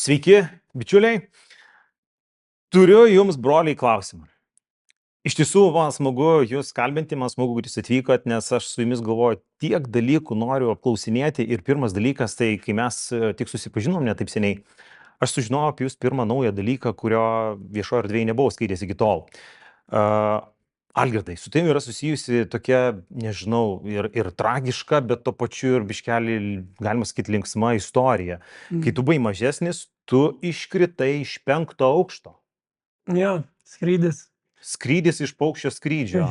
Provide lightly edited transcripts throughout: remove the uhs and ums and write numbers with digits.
Sveiki, bičiuliai. Turiu jums, broliai, klausimą. Iš tiesų, man smagu jūs kalbinti, man smagu, kad jūs atvykot, nes aš su jumis galvoju, tiek dalykų noriu apklausinėti. Ir pirmas dalykas, tai kai mes tik susipažinom ne taip seniai, aš sužinojau apie jūs pirmą naują dalyką, kurio viešoje erdvėje nebuvau skaitęs iki tol. Algirdai, su tavimi yra susijusi tokia, nežinau, ir tragiška, bet to pačiu ir biškelį, galima sakyti, linksma istorija. Kai tu buvai mažesnis, tu iškritai iš 5. aukšto. Jo, skrydis. Skrydis iš paukščio skrydžio.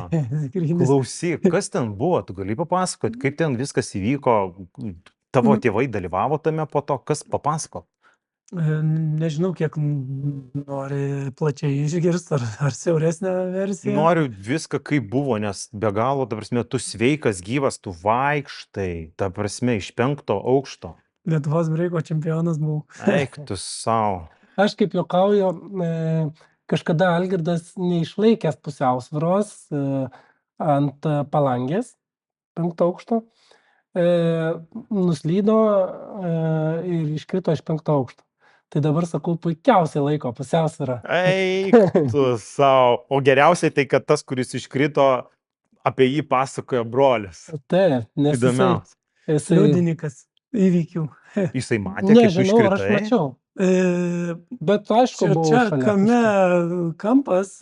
Skrydis. Klausyk, kas ten buvo? Tu gali papasakoti, kaip ten viskas įvyko? Tavo tėvai dalyvavo tame po to? Kas papasako? Nežinau, kiek nori plačiai išgirsti, ar siauresnę versiją. Noriu viską, kaip buvo, nes be galo, ta prasme, tu sveikas, gyvas, tu vaikštai, ta prasme, iš 5. aukšto. Lietuvos breiko čempionas buvau. Eik tu savo. Aš kaip juokauju, kažkada Algirdas neišlaikęs pusiausvyros ant palangės 5. aukšto, nuslydo ir iškrito iš 5. aukšto. Tai dabar sakau, puikiausiai laiko pusiausvyrą. Eik tu savo. O geriausiai tai, kad tas, kuris iškrito, apie jį pasakoja brolis. Taip, nes Įdomiausia. jisai liudininkas įvykių. Jisai matė, kaip tu Nežinau, ar aš iškritai? mačiau. Bet aišku, čia kame kampas,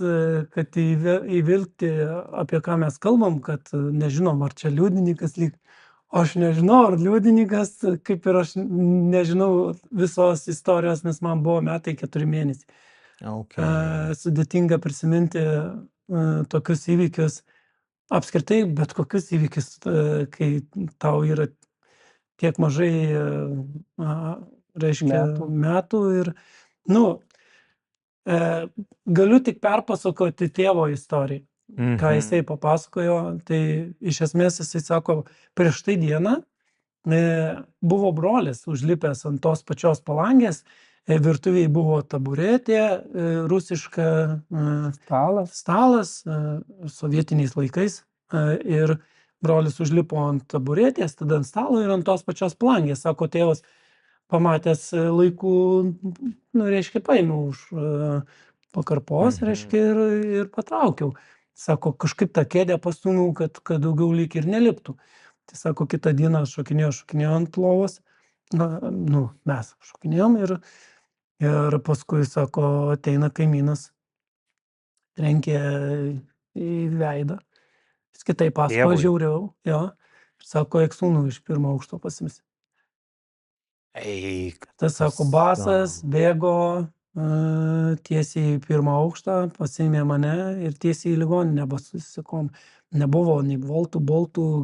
kad įvilkti, apie ką mes kalbam, kad nežinom, ar čia liudininkas lyg. Aš nežinau, ar liudininkas, kaip ir aš nežinau visos istorijos, nes man buvo metai 4 mėnesiai. Okay. Sudėtinga prisiminti tokius įvykius. Apskritai, bet kokius įvykius, kai tau yra tiek mažai metų ir, galiu tik perpasakoti tėvo istoriją. Ką jisai papasakojo, tai iš esmės jisai sako, prieš tai dieną buvo brolis užlipęs ant tos pačios palangės, virtuvėje buvo taburetė, rusiška stalas, sovietiniais laikais, ir brolis užlipo ant taburetės, tada ant stalo ir ant tos pačios palangės. Sako, tėvas pamatęs laikų, reiškia, paėmiau už pakarpos, reiškia, ir patraukiau. Sako, kažkaip tą kėdę pastūmiau, kad daugiau lyg ir neliptų. Tai sako, kitą dieną šokinėjo ant lovos, mes šokinėjom ir paskui, sako, ateina kaimynas, trenkė į veidą. Jis kitaip pasakojo, žiauriau, jo. Ir sako, eik sūnų iš 1. aukšto pasimsi. Eik. Tas, sako, basas, bėgo tiesiai į 1. aukštą, pasiėmė mane ir tiesiai į ligoninę susisikom. Nebuvo nei boltų,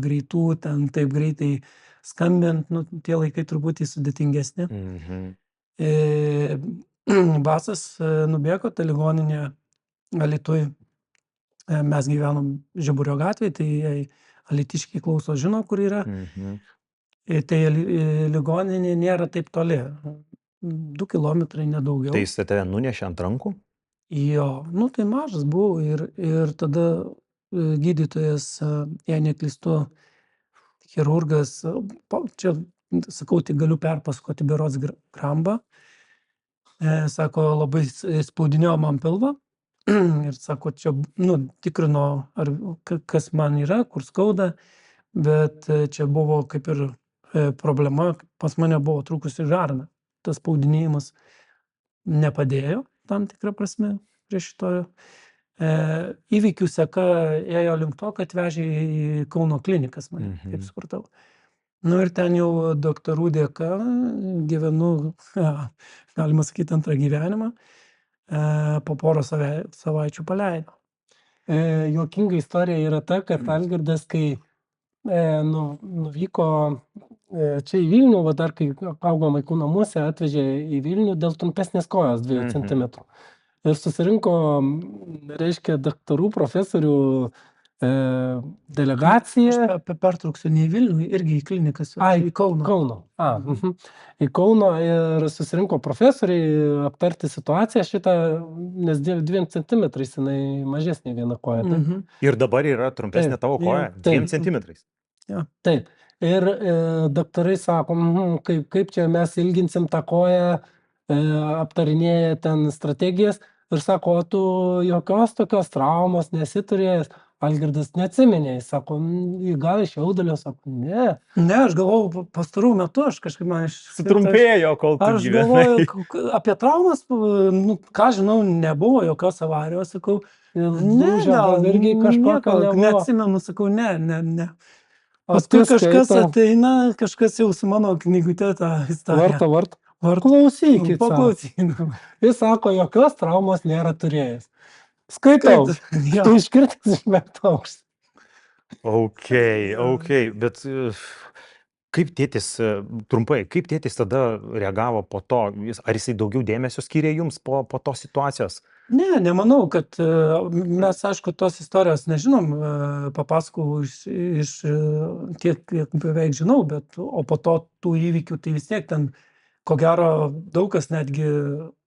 greitų, ten taip greitai skambint, tie laikai truputį sudėtingesni. Basas nubėgo, ta ligoninė Alytuj, mes gyvenom Žiburio gatvėje, tai alytiškiai klauso, žino, kur yra. Tai ligoninė nėra taip toli. 2 kilometrai nedaugiau. Tai jis tave nunešė ant rankų? Jo, tai mažas buvau ir tada gydytojas, jei neklystu, chirurgas, čia, sakau, tai galiu perpasakoti, berods Gramba, sako, labai spaudinėjo man pilvą ir sako, čia, tikrino, kas man yra, kur skauda, bet čia buvo kaip ir problema, pas mane buvo trūkusi žarna. Tas spaudinėjimas nepadėjo tam tikrą prasme prie šito. Įvykių seka ėjo link to, kad vežė į Kauno klinikas mane, kaip supratau. Ir ten jau daktarų dėka gyvenu, galima sakyti, antrą gyvenimą, po porą savaičių paleido. Juokinga istorija yra ta, kad Algirdas, kai nuvyko čia į Vilnių, dar kai augom vaikų namuose, atvežė į Vilnių dėl trumpesnės kojos 2 cm. Ir susirinko, reiškia, daktarų, profesorių delegacija. Pertrauksiu, ne į Vilnių, irgi į klinikas. Į Kauno. Į Kauno ir susirinko profesoriai aptarti situaciją šitą, nes 2 cm jinai mažesnė viena koja. Ir dabar yra trumpesnė tavo koja? 2 cm? Taip. Ir daktarai sako, kaip čia mes ilginsim tą koją, aptarinėja ten strategijas ir sako, o tu jokios tokios traumos nesi turėjęs. Algirdas neatsiminė, jis sako, gal iš jaudulio, sako, ne. Ne, aš galvojau, pastarų metų aš kažkaip man Sutrumpėjo, kol tu Aš gyvenai. galvoju, apie traumas, nu, ką žinau, nebuvo jokios avarijos, sakau, ne, gal irgi kažkokio neatsimenu, sakau, ne. Paskui kažkas ateina, kažkas jau su mano knygute tą istoriją. Varto. Klausykit. Paklausykit. Jis sako, jokios traumos nėra turėjęs. Skaitau. Tu iškirtas iš metaus. Ok, bet kaip tėtis, trumpai, kaip tėtis tada reagavo po to? Ar jisai daugiau dėmesio skyrė jums po tos situacijos? Ne, nemanau, kad mes, aišku, tos istorijos nežinom, papasakau iš tiek, kiek beveik žinau, bet o po to tų įvykių, tai vis tiek ten, ko gero, daug kas netgi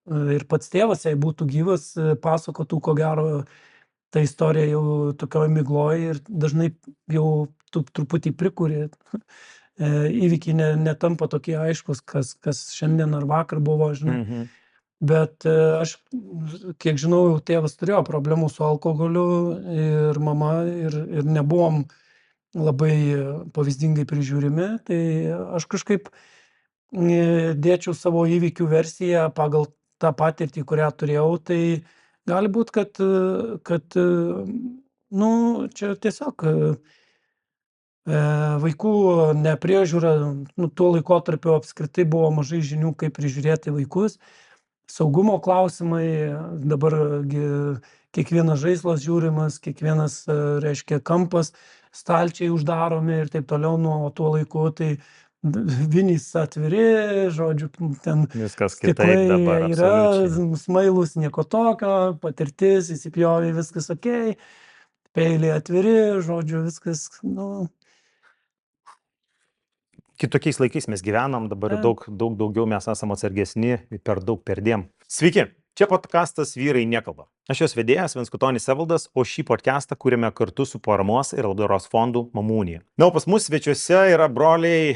ir pats tėvas, jei būtų gyvas, pasakotų, ko gero, ta istorija jau tokioj migloj ir dažnai jau tu truputį prikuri. Įvykiai netampa tokie aiškus, kas šiandien ar vakar buvo, žinai. Bet aš, kiek žinau, jau tėvas turėjo problemų su alkoholiu ir mama ir nebuvom labai pavyzdingai prižiūrimi, tai aš kažkaip dėčiau savo įvykių versiją pagal tą patirtį, kurią turėjau, tai gali būti, kad nu, čia tiesiog vaikų nepriežiūra, nu, tuo laikotarpiu apskritai buvo mažai žinių, kaip prižiūrėti vaikus. Saugumo klausimai, dabar kiekvienas žaislas žiūrimas, kiekvienas, reiškia, kampas, stalčiai uždaromi ir taip toliau nuo tuo laiku, tai vinys atviri, žodžiu, ten viskas kitaip dabar yra, smailus nieko tokio, patirtis, įsipjovė, viskas okei, peiliai atviri, žodžiu, viskas, nu. Kitokiais laikais mes gyvenam, dabar daug daugiau mes esame atsargesni, per daug perdėm. Sveiki, čia podcastas Vyrai nekalba. Aš jos vedėjas Venskutonis Evaldas, o šį podcastą kūrėme kartu su paramos ir labdaros fondu Mamų unija. Na, o pas mus svečiuose yra broliai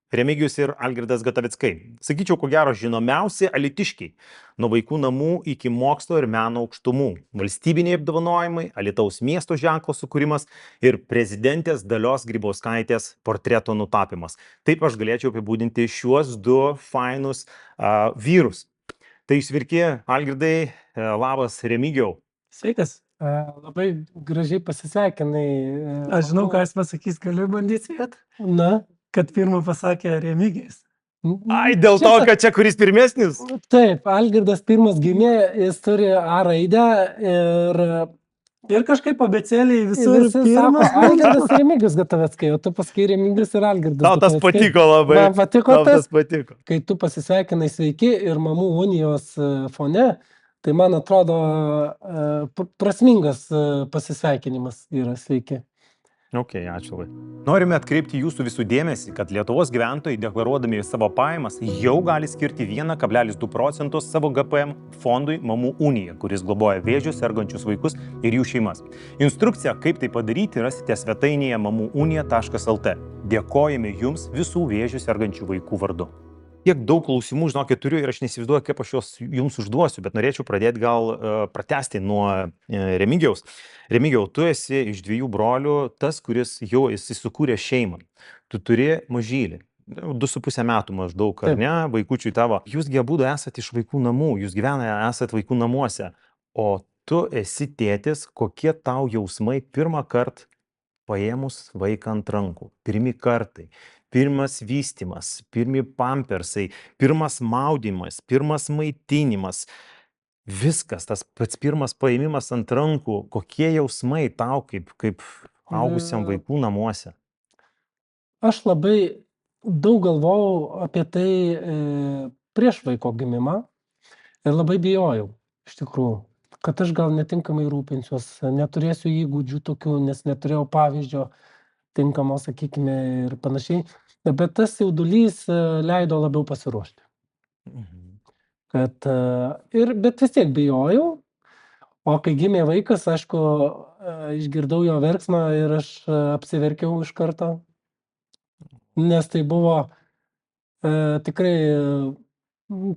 Remigijus ir Algirdas Gatavickai. Sakyčiau, ko gero žinomiausi alytiškiai. Nuo vaikų namų iki mokslo ir meno aukštumų. Valstybiniai apdovanojimai, Alytaus miesto ženklo sukūrimas ir prezidentės Dalios Grybauskaitės portreto nutapimas. Taip aš galėčiau apibūdinti šiuos du fainus vyrus. Tai sveiki, Algirdai, labas, Remigijau. Sveikas. Labai gražiai pasisveikinai. Aš žinau, ką jis pasakys, galiu bandyti svėt. Na, kad pirmą pasakė Remigijus. Ai, dėl to, kad čia kuris pirmesnis? Taip, Algirdas pirmas gimė, jis turi A raidę ir kažkaip abėcėliai visur pirmą. Algirdas Remigijus Gatavickai, o tu pasakai Remigijus ir Algirdas. Tau tas patiko labai. Man patiko tas patiko. Kai tu pasisveikinai sveiki ir Mamų unijos fone, tai man atrodo prasmingas pasisveikinimas yra sveiki. Ok, ačiū labai. Norime atkreipti jūsų visų dėmesį, kad Lietuvos gyventojai deklaruodami savo pajamas jau gali skirti 1,2% savo GPM fondui Mamų unija, kuris globoja vėžiu sergančius vaikus ir jų šeimas. Instrukciją, kaip tai padaryti, rasite svetainėje mamuunija.lt. Dėkojame jums visų vėžiu sergančių vaikų vardu. Tiek daug klausimų, žinokit, turiu ir aš neįsivaizduoju, kaip aš juos jums užduosiu, bet norėčiau pradėti pratęsti nuo Remigijaus. Remigijau, tu esi iš dviejų brolių tas, kuris jau esi sukūrė šeimą. Tu turi mažylį, 2,5 metų maždaug, ar ne, vaikučiui tavo. Jūsgi abudu esate iš vaikų namų, jūs esate vaikų namuose, o tu esi tėtis, kokie tau jausmai pirmą kartą paėmus vaiką ant rankų, pirmi kartai. Pirmas vystymas, pirmi pampersai, pirmas maudymas, pirmas maitinimas. Viskas, tas pats pirmas paėmimas ant rankų, kokie jausmai tau kaip augusiam vaikų namuose? Aš labai daug galvojau apie tai prieš vaiko gimimą ir labai bijojau, iš tikrųjų, kad aš gal netinkamai rūpinsiuos, neturėsiu įgūdžių tokių, nes neturėjau pavyzdžio tinkamo, sakykime, ir panašiai. Bet tas jaudulys leido labiau pasiruošti. Bet vis tiek bijojau, o kai gimė vaikas, aišku, išgirdau jo verksmą ir aš apsiverkiau iš karto, nes tai buvo tikrai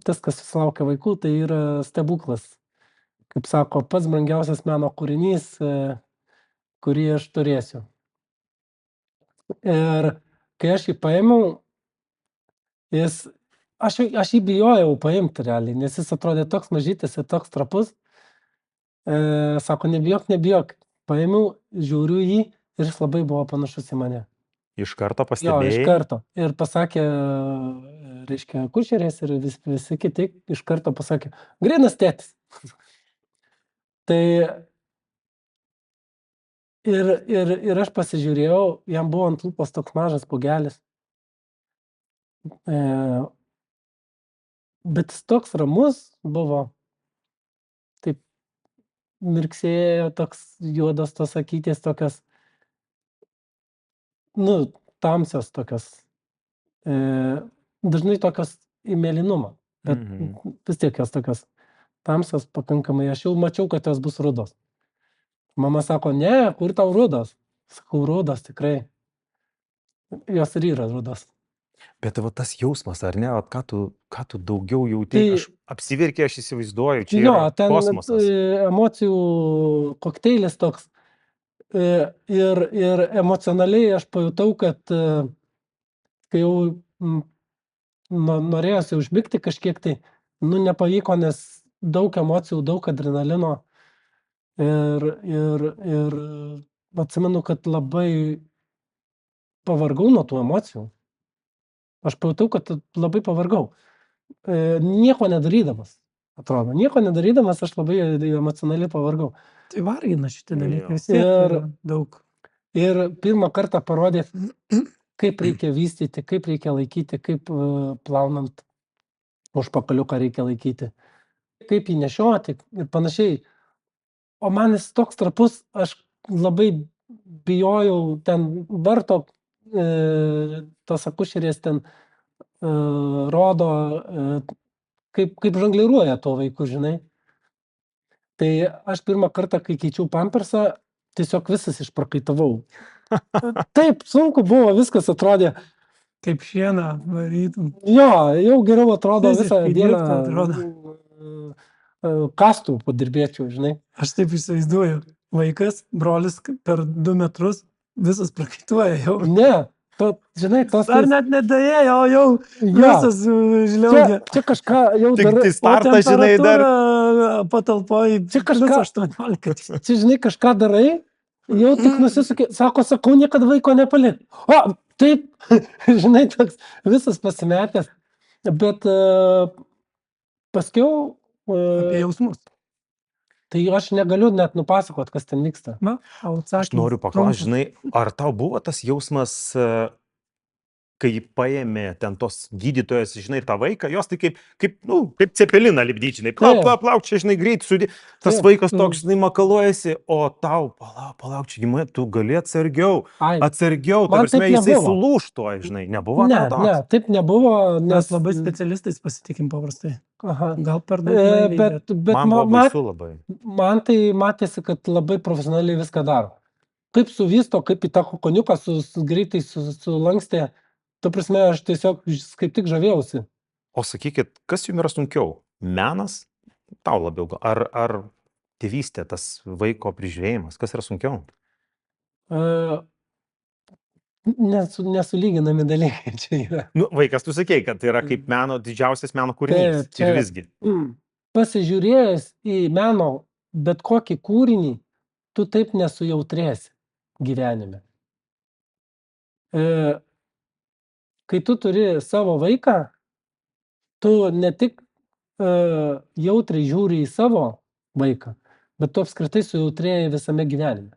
tas, kas susilaukia vaikų, tai yra stebuklas. Kaip sako, pats brangiausias meno kūrinys, kurį aš turėsiu. Ir kai aš jį paėmiau, aš jį bijojau paimti realiai, nes jis atrodė toks mažytis ir toks trapus. Sako, nebijok. Paėmiau, žiūriu jį ir jis labai buvo panašus į mane. Iš karto Jo, iš pastebėjai? karto. Ir pasakė, reiškia, kušerės ir visi kiti iš karto pasakė, grynas tėtis. Tai ir aš pasižiūrėjau, jam buvo ant lūpos toks mažas pugelis. Bet jis toks ramus buvo, taip mirksėjo, toks juodas tos akytės tokios, tamsios tokios, dažnai tokios į mėlynumą, bet vis tiek jos tokios tamsios pakankamai, aš jau mačiau, kad jos bus rudos. Mama sako, ne, kur tau rudos? Sakau, rudos tikrai. Jos ir yra rudos. Bet va tas jausmas, ar ne, ką tu daugiau jauti, aš apsiverkė, aš įsivaizduoju, čia Jo, yra ten kosmosas. emocijų kokteilis toks. Ir emocionaliai aš pajutau, kad kai jau norėjosi užmigti kažkiek tai, nepavyko, nes daug emocijų, daug adrenalino. Ir atsimenu, kad labai pavargau nuo tų emocijų. Aš pajutau, kad labai pavargau. Nieko nedarydamas, atrodo. Nieko nedarydamas, aš labai emocionaliai pavargau. Tai vargina šitie dalykai, vis Ir- tiek yra daug. Ir pirmą kartą parodė, kaip reikia vystyti, kaip reikia laikyti, kaip plaunant užpakaliuką reikia laikyti, kaip jį nešioti ir panašiai. O man jis toks trapus, aš labai bijojau ten varto, tos akušerės ten rodo, kaip žongliruoja tuo vaiku, žinai. Tai aš pirmą kartą, kai keičiau pampersą, tiesiog visas išprakaitavau. Taip, sunku buvo, viskas atrodė. Kaip šieną varytum. Jo, jau geriau atrodo visą Fiziškai dieną. dirbti atrodo. Kastų padirbėčiau, žinai. Aš taip įsivaizduoju. Vaikas, brolis per 2 metrus, visas prakaituoja jau. Ne, žinai, tos... Dar net nedėjėjo, o jau Jo, visas žliaugia. čia kažką jau Tik darai. tai startą, žinai, dar. Patalpoj Čia kažką- 18. Čia, žinai, kažką darai, jau tik nusisukė, sakau, niekada vaiko nepalik. O, taip, žinai, toks visas pasimetęs. Bet paskiau, Apie jausmus. tai aš negaliu net nupasakot, kas ten vyksta. Na, Aš noriu paklausti, žinai, ar tau buvo tas jausmas, kai paėmė ten tos gydytojas, žinai, tą vaiką, jos tai kaip cepeliną lipdyti, žinai, plauk, čia, žinai, greit sudė, tas Taip. vaikas toks, žinai, makaluojasi, o tau, palauk, čia, gimai, tu gali atsargiau, Ai, ta Man prasme, taip jisai nebuvo. sulūžto, žinai, nebuvo ne, tau toks? ne, taip nebuvo, Mes nes... labai specialistais pasitikim paprastai. Aha. Gal per daug naiviai, Bet Man buvo baisu labai. man tai matėsi, kad labai profesionaliai viską daro. Kaip suvysto, kaip į tą kokoniuką greitai sulankstė. Tu prasme, aš tiesiog kaip tik žavėjausi. O sakykit, kas jums yra sunkiau? Menas? Tau labiau gal? Ar tėvystė, tas vaiko prižiūrėjimas? Kas yra sunkiau? Nesulyginami dalykai čia yra. Nu, vaikas, tu sakei, kad tai yra kaip didžiausias meno kūrinys. Taip, čia- Ir visgi. Pasižiūrėjęs į meno bet kokį kūrinį, tu taip nesujautrėsi gyvenime. Kai tu turi savo vaiką, tu ne tik jautriai žiūri į savo vaiką, bet tu apskritai sujautrėjai visame gyvenime.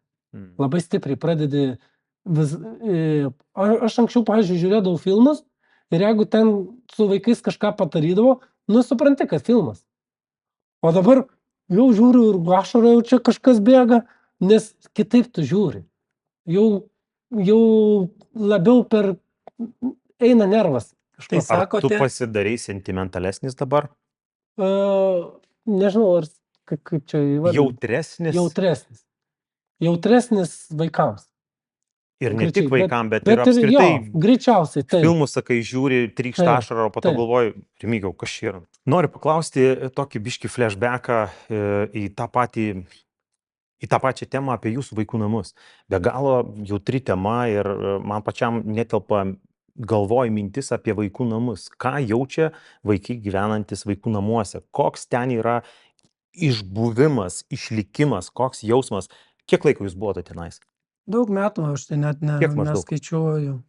Labai stipriai pradedi aš anksčiau, pavyzdžiui, žiūrėdavau filmus ir jeigu ten su vaikais kažką patarydavo, supranti, kad filmas. O dabar jau žiūriu ir ašara, jau čia kažkas bėga, nes kitaip tu žiūri. Jau labiau eina nervas. Tai Ar tu sakote, pasidarai sentimentalesnis dabar? Nežinau, ar kaip čia įvardinti. Jautresnis? Jautresnis vaikams. Ir ne Konkrečiai, tik vaikam, bet ir Bet ir jo, apskritai greičiausiai, taip. filmus, kai žiūri, trykšta Taip, ašarą, o po to taip. galvoju, Remigiau, kas čia yra. Noriu paklausti tokį biškį flashbacką į tą pačią temą apie jūsų vaikų namus. Be galo jautri tema ir man pačiam netelpa galvoj mintis apie vaikų namus. Ką jaučia vaikai gyvenantis vaikų namuose? Koks ten yra išbuvimas, išlikimas, koks jausmas? Kiek laiko jūs buvote tenais? Daug metų, aš tai net Kiek maždaug? neskaičiuoju.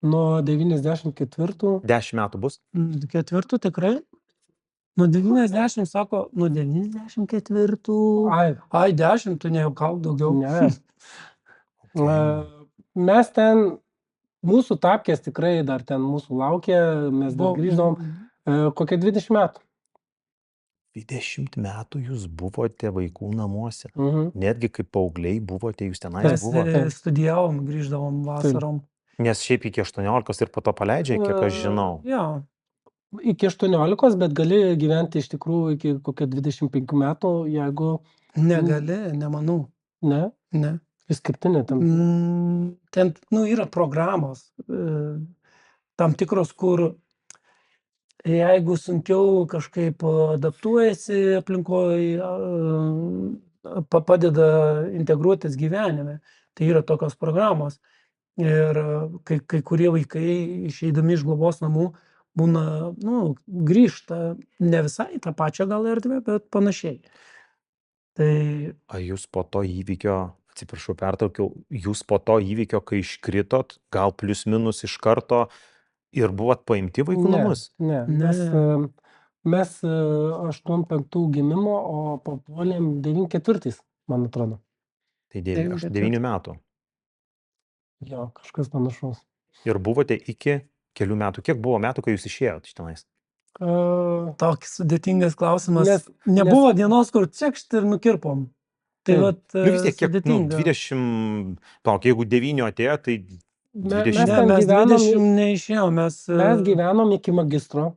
Nuo 94. 10 metų bus? Ketvirtų tikrai? Nuo 90, sako, nuo 94. Ai, 10, tu nejuokauk daugiau. Ne. Mes ten, mūsų tapkės tikrai dar ten mūsų laukė, mes dar grįždom kokie 20 metų. 20 metų jūs buvote vaikų namuose. Mhm. Netgi kaip paaugliai buvote, jūs tenais Mes buvote. studijavom, grįždavom vasarom. Nes šiaip iki 18 ir po to paleidžia, kiek aš žinau. Jo, Iki 18, bet gali gyventi iš tikrųjų iki kokio 25 metų, jeigu negali, nemanau. ne, Ne. išskirtinė tam. Ten, yra programos tam tikros, kur jeigu sunkiau kažkaip adaptuojasi aplinkoje, padeda integruotis gyvenime, tai yra tokios programos. Ir kai kurie vaikai išeidami iš globos namų būna, grįžta ne visai į tą pačią gal erdvę, bet panašiai. Tai Ar jūs po to įvykio, atsiprašau, pertraukiau, jūs po to įvykio, kai iškritot, gal plius minus iš karto ir buvot paimti vaikų namus? Ne. Mes 85 gimimo, o papuolėm 94, man atrodo. Tai 94. 9 metų. Jo, kažkas panašaus. Ir buvote iki kelių metų. Kiek buvo metų, kai jūs išėjot iš tenais? toks sudėtingas klausimas. Nes- Nebuvo dienos, kur čekšt ir nukirpom. Tai Taip. vat, Vis tiek, kiek, sudėtinga. 20, palauk, jeigu 9 atėjo, tai Mes 20. Ne, ten mes gyvenom- 20 neišėjom, Mes gyvenom iki magistro.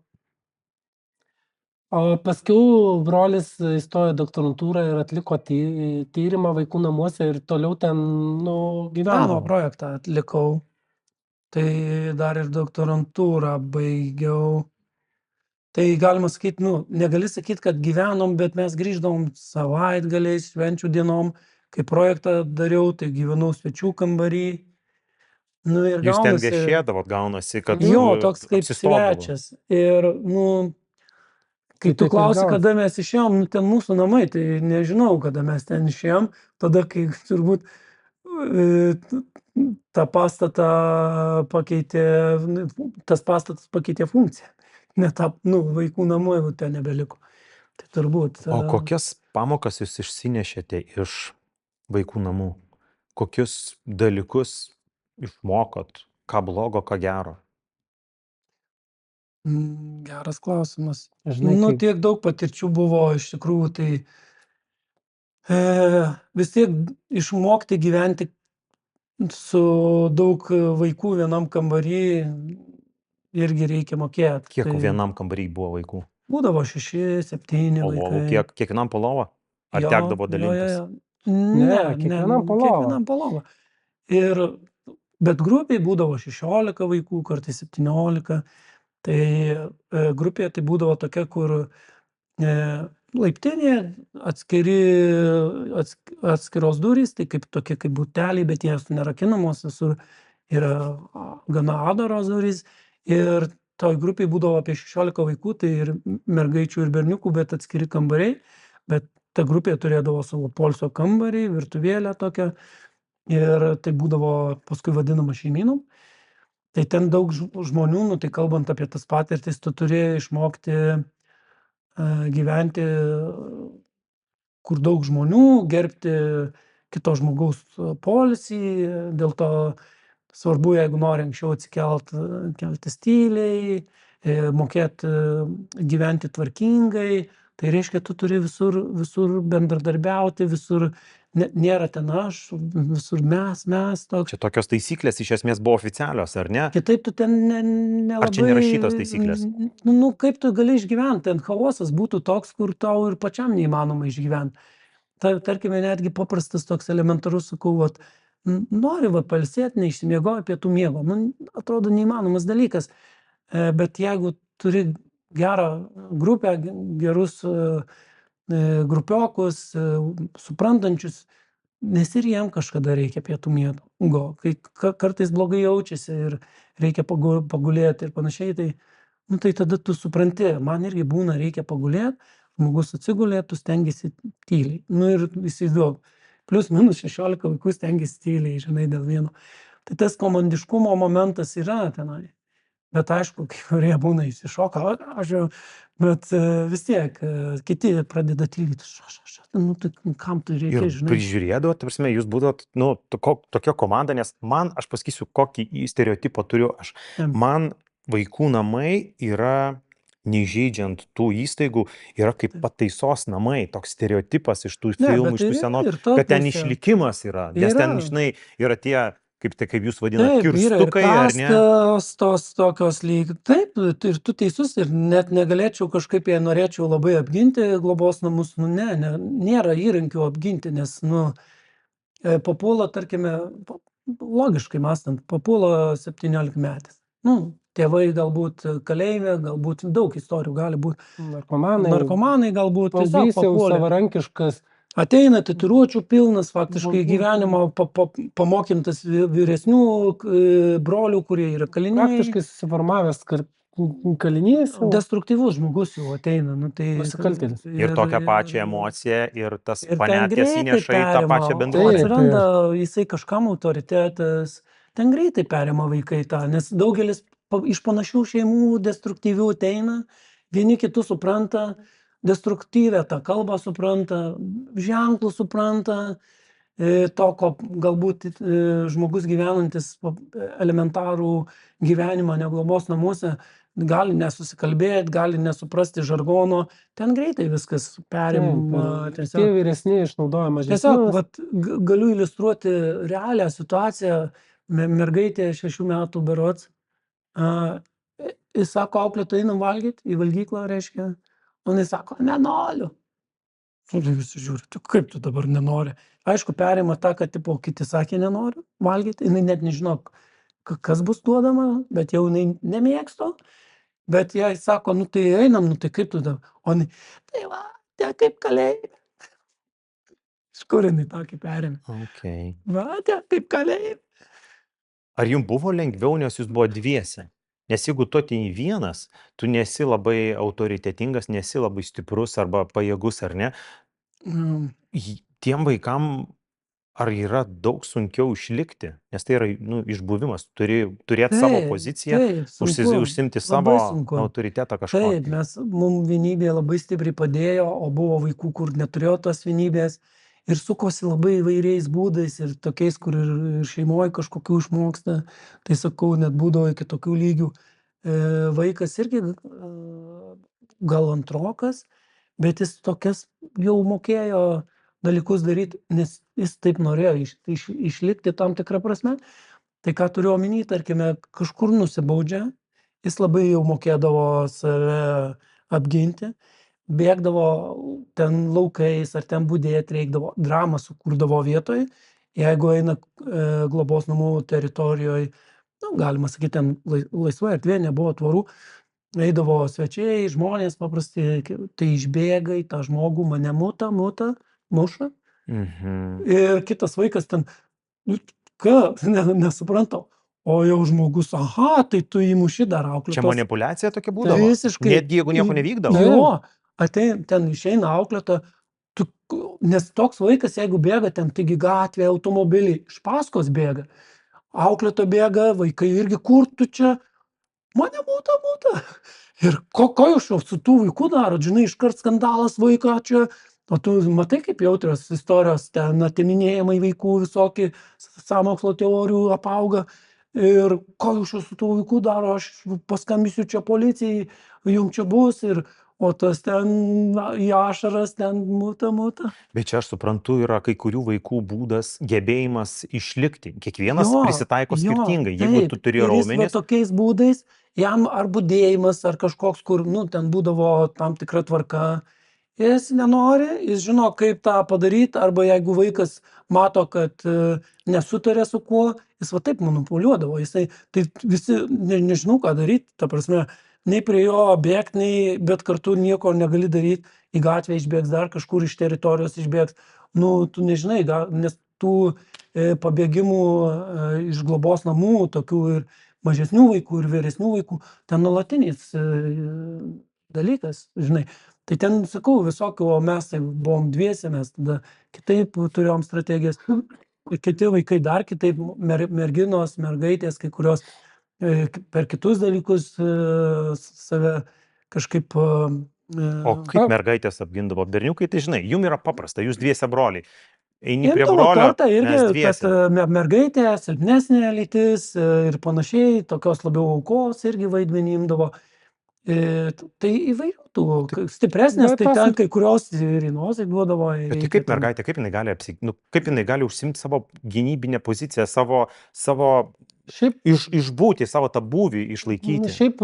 O paskiau brolis įstojo į doktorantūrą ir atliko tyrimą vaikų namuose ir toliau ten, meno gyveno. projektą atlikau. Tai dar ir doktorantūrą baigiau. Tai galima sakyti, negali sakyti, kad gyvenom, bet mes grįždavom savaitgaliais, švenčių dienom. Kai projektą dariau, tai gyvenau svečių kambarį. Ir Jūs ten gaunasi- viešėdavot, gaunasi, kad Jo, toks kaip apsistodavo. svečias. Ir, kai Tai tu taip ir klausi, gaunas. kada mes išėjom, ten mūsų namai, tai nežinau, kada mes ten išėjom. Tada, kai turbūt tą pastatą pakeitė, tas pastatas pakeitė funkciją. Net vaikų namų jau ten nebeliko. Tai turbūt. O kokias pamokas jūs išsinešėte iš vaikų namų? Kokius dalykus išmokot? Ką blogo, ką gero? Geras klausimas. Žinai, Tiek daug patirčių buvo iš tikrųjų, tai vis tiek išmokti gyventi su daug vaikų vienam kambarį irgi reikia mokėti. Kiek vienam kambarį buvo vaikų? Būdavo 6, 7 O lovų vaikai. kiekvienam po lovą? Ar Jo, tekdavo jo, dalintis? jo. Ne, kiekvienam po lovą. kiekvienam po lovą. Bet grupiai būdavo 16 vaikų, kartais 17. Tai grupėje tai būdavo tokia, kur laiptinė, atskiros durys, tai tokie kaip buteliai, bet jie nerakinamos, visur yra gana adaros durys. Ir toj grupiai būdavo apie 16 vaikų, tai ir mergaičių ir berniukų, bet atskiri kambariai. Bet ta grupė turėdavo savo poilsio kambarį, virtuvėlę tokią. Ir tai būdavo paskui vadinama šeimynom. Tai ten daug žmonių, tai kalbant apie tas patirtis, tu turėjai išmokti gyventi, kur daug žmonių, gerbti kito žmogaus poilsį. Dėl to svarbu, jeigu nori anksčiau keltis tyliai, mokėti gyventi tvarkingai. Tai reiškia, tu turi visur bendradarbiauti, visur nėra ten aš, visur mes toks. Čia tokios taisyklės iš esmės buvo oficialios, ar ne? Kitaip tu ten nelabai... Ar čia nerašytos taisyklės? Kaip tu gali išgyventi, ten chaosas būtų toks, kur tau ir pačiam neįmanoma išgyventi. Tarkime, netgi paprastas toks elementarus, sakau, nori va pailsėt, neišsimiegoja pietų miego. Nu, atrodo neįmanomas dalykas. Bet jeigu turi gerą grupę, gerus grupiokus, suprantančius, nes ir jiem kažkada reikia pietų miego, kai kartais blogai jaučiasi ir reikia pagulėti ir panašiai, tai tada tu supranti, man irgi būna reikia pagulėti, žmogus atsigulė, tu stengiasi tyliai. Nu ir įsivaizduok, plius minus 16 vaikų stengiasi tyliai, žinai, dėl vieno. Tai tas komandiškumo momentas yra tenai. Bet aišku, kai kurie būna įsišoka, bet vis tiek kiti pradeda tylyti. Nu, tai kam tu reikia, Ir žinai? prižiūrėdavo, ta prasme, jūs būdavot, nu, tokia komanda, nes aš pasakysiu, kokį stereotipą turiu aš. Em. Man vaikų namai yra, neįžeidžiant tų įstaigų, yra kaip pataisos namai, toks stereotipas iš tų Ne, filmų, bet iš tų yra senų, ir ta kad ten pusė. išlikimas yra, nes ten, Yra. žinai, yra tie, kaip jūs vadinate, Taip, yra ir kirstukai, ar ne? kastos tos tokios lyg. Taip, ir tu teisus ir net negalėčiau kažkaip, jei norėčiau labai apginti globos namus, nu nėra įrankių apginti, nes, papuola, tarkime, logiškai mąstant, papuola 17 metais. Nu, tėvai galbūt kalėjime, galbūt daug istorijų gali būti. Narkomanai galbūt tiesiog Paauglys jau papuolė. savarankiškas. Ateina tatuiruočių pilnas, faktiškai gyvenimo pamokintas vyresnių brolių, kurie yra kaliniai. Praktiškai susiformavęs kalinys. Destruktyvus žmogus jau ateina. Nu, tai, Nusikaltėlis. Ir tokią pačią emociją, ir tas ir ten panetkės greitai įneša į tą perima, pačią o bendruomenę. atsiranda jisai kažkam autoritetas, ten greitai perima vaikai tą, nes daugelis iš panašių šeimų destruktyvių ateina, vieni kitus supranta, destruktyvę tą kalbą supranta, ženklų supranta, to, ko galbūt žmogus gyvenantis elementarų gyvenimą neglobos namuose, gali nesusikalbėti, gali nesuprasti žargono, ten greitai viskas perima. Tie vyresni išnaudoja mažesnius. Tiesiog vat, galiu iliustruoti realią situaciją. Mergaitė 6 metų berods. Jis sako, auklėtoja, einam valgyti į valgyklą, reiškia. O jis sako, nenoriu. Ir visi žiūri, tai kaip tu dabar nenori? Aišku, perima tą, kad tipo, kiti sakė, nenoriu valgyti. Jis net nežino, kas bus duodama, bet jau jinai nemėgsto. Bet jai sako, nu tai einam, nu tai kaip tu dabar? O jinai, tai va, tai kaip kalėjime. Iš kur jinai tokį perėmė? Okay. Va, tai kaip kalėjime. Ar jums buvo lengviau, nes jūs buvo dviese? Nes jeigu tu ateini vienas, tu nesi labai autoritetingas, nesi labai stiprus arba pajėgus, ar ne? Tiem vaikam ar yra daug sunkiau išlikti? Nes tai yra išbuvimas, turi turėti savo poziciją, užsimti savo autoritetą kažkokį. Taip, mums vienybė labai stipriai padėjo, o buvo vaikų, kur neturėjo tos vienybės ir sukosi labai įvairiais būdais ir tokiais, kur ir šeimoje kažkokių išmoksta. Tai sakau, net būdavo iki tokių lygių. Vaikas irgi gal antrokas, bet jis tokias jau mokėjo dalykus daryti, nes jis taip norėjo išlikti tam tikrą prasme. Tai ką turiu omeny, tarkime, kažkur nusibaudžia, jis labai jau mokėdavo save apginti, bėgdavo ten laukais ar ten budėti reikdavo, dramą sukurdavo vietoj, jeigu eina globos namų teritorijoje, galima sakyti, ten laisva erdvė, nebuvo tvorų, eidavo svečiai, žmonės paprastai, tai išbėga į tą žmogų, mane muša. Ir kitas vaikas ten, nesuprantau, o jau žmogus, aha, tai tu įmuši dar auklėtos. Čia manipuliacija tokia būdavo? Visiškai. Netgi jeigu nieko nevykdavo? Jo, ten išeina auklėta, nes toks vaikas, jeigu bėga ten, taigi gatvė, automobiliai, iš paskos bėga. Auklėto bėga, vaikai irgi, kur tu čia? Mane muta. Ir ko jūs su tų vaikų darot? Žinai, iškart skandalas vaiką čia. O tu matai, kaip jautrios istorijos, ten atiminėjimai vaikų visokie, sąmokslo teorijų apauga. Ir ko jūs su tų vaikų daro? Aš paskambisiu čia policijai, jums čia bus ir... O tas ten į ašaras, ten muta. Bet čia aš suprantu, yra kai kurių vaikų būdas, gebėjimas išlikti. Kiekvienas prisitaiko skirtingai. Jeigu tu turi raumenis. Ir tokiais būdais, jam ar budėjimas, ar kažkoks, kur, ten būdavo tam tikra tvarka, Jis nenori, jis žino, kaip tą padaryti, arba jeigu vaikas mato, kad nesutarė su kuo, jis va taip manipuliuodavo. Jisai, tai visi nežinau, ką daryti, ta prasme, nei prie jo bėgti, nei, bet kartu nieko negali daryti, į gatvę išbėgs, dar kažkur iš teritorijos išbėgs. Nu, tu nežinai, nes tų pabėgimų iš globos namų, tokių ir mažesnių vaikų, ir vyresnių vaikų, ten nuolatinis dalykas, žinai. Tai ten, sakau, visokio, o mes tai buvom dviese, mes tada kitaip turėjom strategijas. Kiti vaikai dar kitaip, merginos, mergaitės, kai kurios per kitus dalykus save kažkaip... O kaip mergaitės apgindavo berniukai, tai žinai, jum yra paprasta, jūs dviese broliai. Eini prie brolio, irgi, mes dviese. kad mergaitė, silpnesnė lytis ir panašiai, tokios labiau aukos irgi vaidmenį imdavo. Tai įvairių tų stipresnės, tai ten kai kurios ir įnosai duodavo. Bet tai kaip mergaitė, kaip jinai gali užsimti savo gynybinę poziciją, savo išbūti, savo tą būvį išlaikyti? Šiaip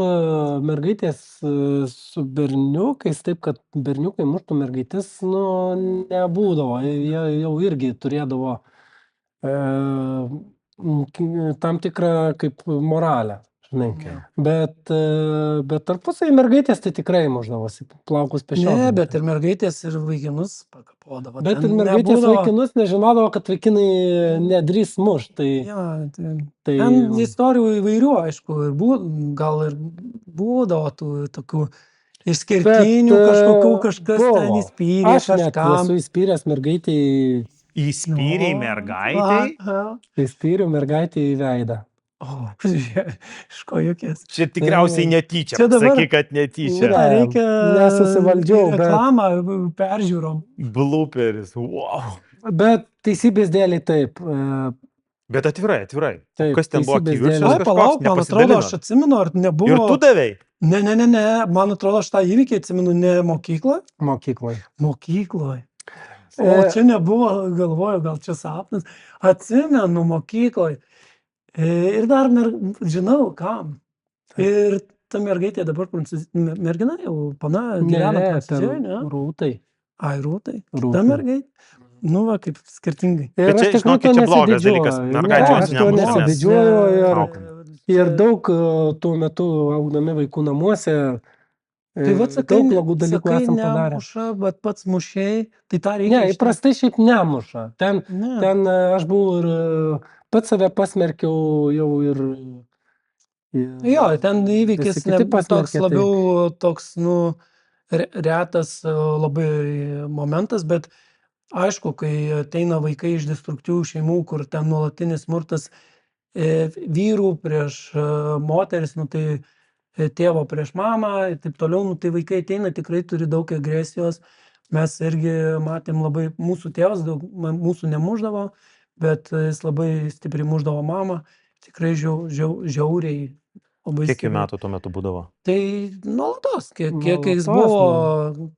mergaitės su berniukais, taip kad berniukai muštų mergaitės, nebūdavo. Jie jau irgi turėdavo tam tikrą kaip moralę. Žinai. Bet tarpusai mergaitės tai tikrai mušdavosi, plaukus pešiodavo. Ne, bet ir mergaitės ir vaikinus pakapodavo. Bet ir mergaitės vaikinus nežinodavo, kad vaikinai nedrįs muš. Ten istorijų įvairių, aišku, gal ir būdavo tų tokių išskirtinių kažkokių, kažkas ten įspyrė. Aš net esu įspyręs mergaitai. Įspyrė mergaitai? Įspyriau mergaitai į veidą. Iš ko jokės. Čia tikriausiai netyčia, sakai, kad netyčia. Reikia nesusivaldžiau, reklamą peržiūrom. Blooperis, wow. Bet teisybės dėliai taip. Bet atvirai. Taip, kas ten buvo kiviršas? Palauk, man atrodo, aš atsimenu, ar nebuvo... Ir tu davei? Ne, man atrodo, aš tą įvykį atsimenu ne mokykloje. Mokykloje. O čia nebuvo, galvoju, gal čia sapnas. Atsimenu mokykloje. Ir dar, žinau, kam. Ir ta mergaitė dabar mergina jau gyvena Prancūzijoje, ne? Rūtai. Ai, Rūtai. Ta mergaitė. Nu, va, kaip skirtingai. Bet čia, žinokit, čia blogas dalykas. Mergaičios nesididžiuoju. Ir daug tuo metu augdami vaikų namuose. Tai vat sakai, daug blogų dalykų esam padarę. Nemuša, bet pats mušiai, tai tą reikia. Ne, įprastai šiaip nemuša. Ten aš buvau ir pats save pasmerkiau jau ir jo, ten įvykis toks labiau toks, retas labai momentas, bet aišku, kai ateina vaikai iš destruktyvių šeimų, kur ten nuolatinis smurtas vyrų prieš moteris, tai tėvo prieš mamą ir taip toliau, tai vaikai ateina, tikrai turi daug agresijos. Mes irgi matėm labai, mūsų tėvas daug mūsų nemuždavo, bet jis labai stipriai muždavo mamą, tikrai žiauriai. Kiek metų tuo metu būdavo? Tai nuolatos, kiek jis buvo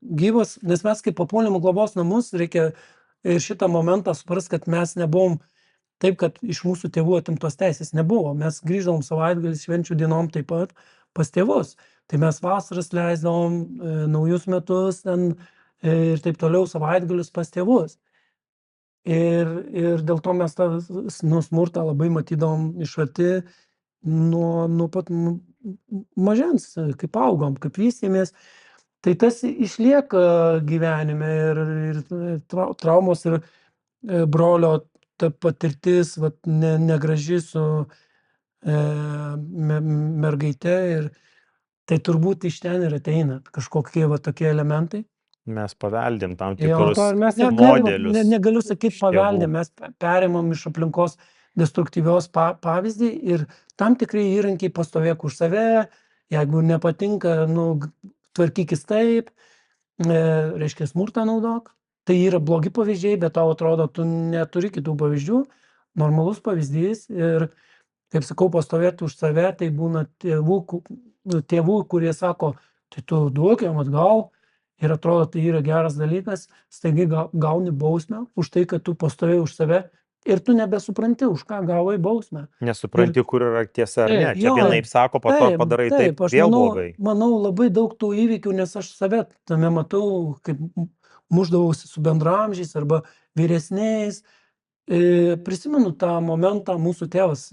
gyvas, nes mes kaip papuolėm į globos namus, reikia šitą momentą suprast, kad mes nebuvom taip, kad iš mūsų tėvų atimtos teisės nebuvo. Mes grįždavom savaitgalis, švenčių dienom taip pat pas tėvus. Tai mes vasaras leisdavom, naujus metus ten ir taip toliau savaitgalius pas tėvus. Ir dėl to mes tą smurtą labai matydavom iš arti nuo pat mažens, kaip augom, kaip vystėmės. Tai tas išlieka gyvenime ir traumos ir brolio ta patirtis negraži su mergaite. Ir tai turbūt iš ten ir ateina kažkokie tokie elementai. Mes paveldėm tam tikrus modelius. Negaliu sakyti paveldėm, mes perimam iš aplinkos destruktyvios pavyzdį ir tam tikrai įrankiai pastovėk už save, jeigu nepatinka, tvarkykis taip, reiškia smurtą naudok. Tai yra blogi pavyzdžiai, bet tau atrodo, tu neturi kitų pavyzdžių, normalus pavyzdys ir, kaip sakau, pastovėti už save, tai būna tėvų, kurie sako, tai tu duok jam atgal. Ir atrodo, tai yra geras dalykas, staigiai gauni bausmę už tai, kad tu pastovėjai už save, ir tu nebesupranti, už ką gavai bausmę. Nesupranti, kur yra tiesa ar ne. Taip, Čia jo, vienaip sako, po to Taip, padarai taip, taip, aš vėl manau, blogai. manau labai daug tų įvykių, nes aš save tame matau, kaip muždavausi su bendramžiais arba vyresniais. Prisimenu tą momentą, mūsų tėvas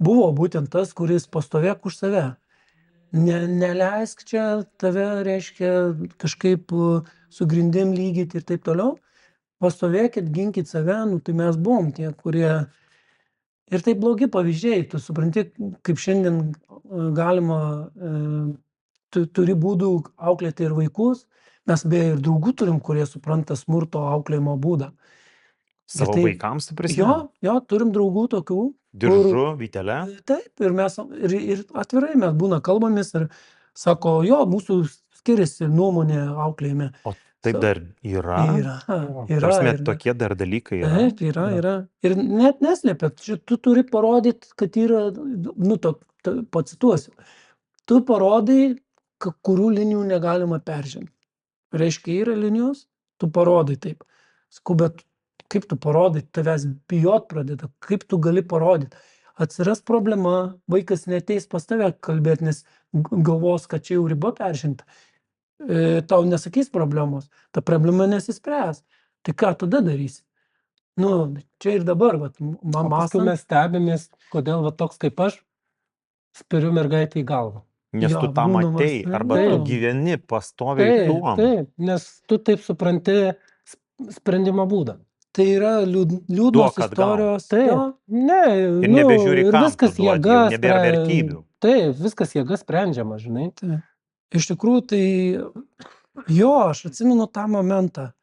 buvo būtent tas, kuris pastovėk už save. Neleisk čia tave, reiškia, kažkaip su grindim lygyti ir taip toliau. Pastovėkit, ginkit save, nu tai mes buvom tie, kurie... Ir tai blogi pavyzdžiai, tu supranti, kaip šiandien galima, tu turi būdų auklėti ir vaikus. Mes beje ir draugų turim, kurie supranta smurto auklėjimo būdą. Savo tai- vaikams, tu prisimeni? Jo, turim draugų tokių. Diržu, vytelė. Taip, ir mes ir atvirai mes būna kalbomis ir sako, jo, mūsų skiriasi nuomonė auklėjime. O taip dar yra? Yra. Prasme, ir- tokie dar dalykai yra. Taip, yra. Ir net neslėpia, čia tu turi parodyti, kad yra, nu, pacituosiu. Tu parodai, kurių linijų negalima peržengti. Reiškia, yra linijos, tu parodai taip. Sakau, bet kaip tu parodai, tavęs bijot pradeda, kaip tu gali parodyti. Atsiras problema, vaikas neteis pas tave kalbėti, nes galvos, kad čia jau riba peržengta. Tau nesakys problemos, ta problema nesispręs. Tai ką tada darysi? Nu, čia ir dabar, vat, O mama. paskui mes stebimės, kodėl va toks kaip aš spiriu mergaitę į galvą. Nes Jo, tu tą būna matei, mas- arba tu taip. gyveni pastoviai tuom. Taip, nes tu taip supranti sprendimo būdą. Tai yra liūdnos Duok atgal. istorijos. Taip. Jo, Ne, Ir nebežiūri, ir kam viskas tu duodi, jėga jau nebėra vertybių. Taip, viskas jėga sprendžiama, žinai. iš tikrųjų, tai jo, aš atsimenu tą momentą